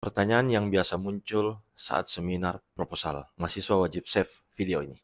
Pertanyaan yang biasa muncul saat seminar proposal. Mahasiswa wajib save video ini.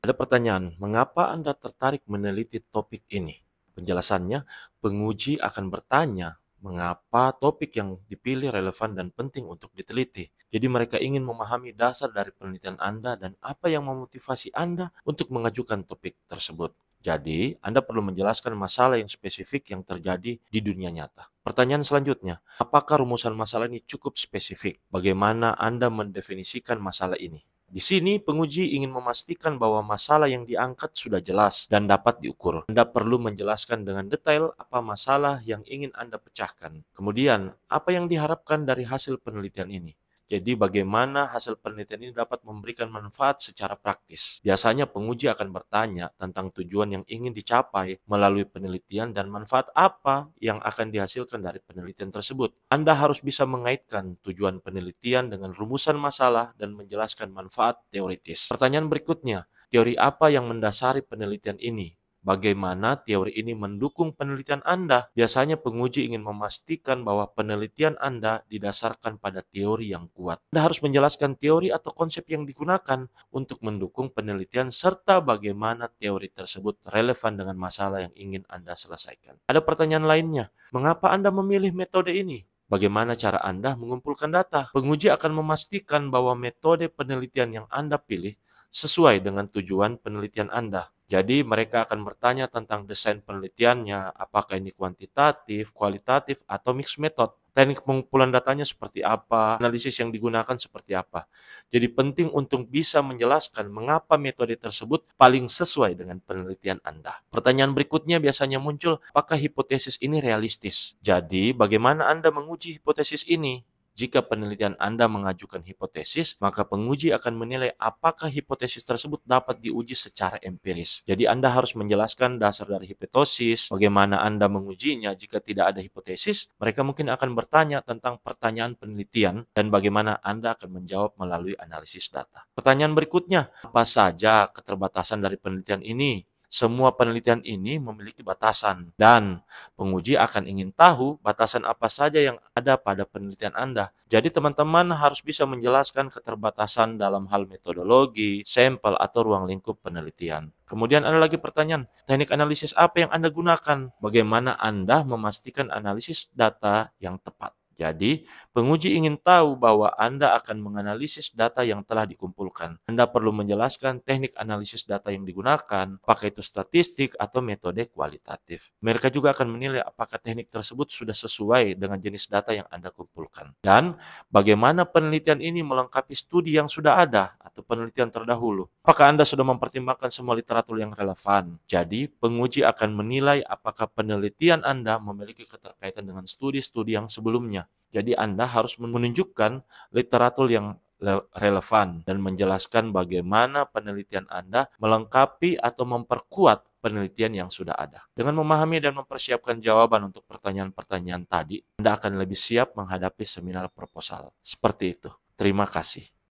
Ada pertanyaan, mengapa Anda tertarik meneliti topik ini? Penjelasannya, penguji akan bertanya mengapa topik yang dipilih relevan dan penting untuk diteliti. Jadi mereka ingin memahami dasar dari penelitian Anda dan apa yang memotivasi Anda untuk mengajukan topik tersebut. Jadi, Anda perlu menjelaskan masalah yang spesifik yang terjadi di dunia nyata. Pertanyaan selanjutnya, apakah rumusan masalah ini cukup spesifik? Bagaimana Anda mendefinisikan masalah ini? Di sini, penguji ingin memastikan bahwa masalah yang diangkat sudah jelas dan dapat diukur. Anda perlu menjelaskan dengan detail apa masalah yang ingin Anda pecahkan. Kemudian, apa yang diharapkan dari hasil penelitian ini? Jadi bagaimana hasil penelitian ini dapat memberikan manfaat secara praktis. Biasanya penguji akan bertanya tentang tujuan yang ingin dicapai melalui penelitian dan manfaat apa yang akan dihasilkan dari penelitian tersebut. Anda harus bisa mengaitkan tujuan penelitian dengan rumusan masalah dan menjelaskan manfaat teoritis. Pertanyaan berikutnya, teori apa yang mendasari penelitian ini? Bagaimana teori ini mendukung penelitian Anda? Biasanya penguji ingin memastikan bahwa penelitian Anda didasarkan pada teori yang kuat. Anda harus menjelaskan teori atau konsep yang digunakan untuk mendukung penelitian serta bagaimana teori tersebut relevan dengan masalah yang ingin Anda selesaikan. Ada pertanyaan lainnya, mengapa Anda memilih metode ini? Bagaimana cara Anda mengumpulkan data? Penguji akan memastikan bahwa metode penelitian yang Anda pilih sesuai dengan tujuan penelitian Anda. Jadi mereka akan bertanya tentang desain penelitiannya, apakah ini kuantitatif, kualitatif, atau mixed method. Teknik pengumpulan datanya seperti apa, analisis yang digunakan seperti apa. Jadi penting untuk bisa menjelaskan mengapa metode tersebut paling sesuai dengan penelitian Anda. Pertanyaan berikutnya biasanya muncul, apakah hipotesis ini realistis? Jadi bagaimana Anda menguji hipotesis ini? Jika penelitian Anda mengajukan hipotesis, maka penguji akan menilai apakah hipotesis tersebut dapat diuji secara empiris. Jadi Anda harus menjelaskan dasar dari hipotesis, bagaimana Anda mengujinya. Jika tidak ada hipotesis, mereka mungkin akan bertanya tentang pertanyaan penelitian dan bagaimana Anda akan menjawab melalui analisis data. Pertanyaan berikutnya, apa saja keterbatasan dari penelitian ini? Semua penelitian ini memiliki batasan dan penguji akan ingin tahu batasan apa saja yang ada pada penelitian Anda. Jadi teman-teman harus bisa menjelaskan keterbatasan dalam hal metodologi, sampel, atau ruang lingkup penelitian. Kemudian ada lagi pertanyaan, teknik analisis apa yang Anda gunakan? Bagaimana Anda memastikan analisis data yang tepat? Jadi, penguji ingin tahu bahwa Anda akan menganalisis data yang telah dikumpulkan. Anda perlu menjelaskan teknik analisis data yang digunakan, apakah itu statistik atau metode kualitatif. Mereka juga akan menilai apakah teknik tersebut sudah sesuai dengan jenis data yang Anda kumpulkan. Dan bagaimana penelitian ini melengkapi studi yang sudah ada atau penelitian terdahulu. Apakah Anda sudah mempertimbangkan semua literatur yang relevan? Jadi, penguji akan menilai apakah penelitian Anda memiliki keterkaitan dengan studi-studi yang sebelumnya. Jadi Anda harus menunjukkan literatur yang relevan dan menjelaskan bagaimana penelitian Anda melengkapi atau memperkuat penelitian yang sudah ada. Dengan memahami dan mempersiapkan jawaban untuk pertanyaan-pertanyaan tadi, Anda akan lebih siap menghadapi seminar proposal. Seperti itu. Terima kasih.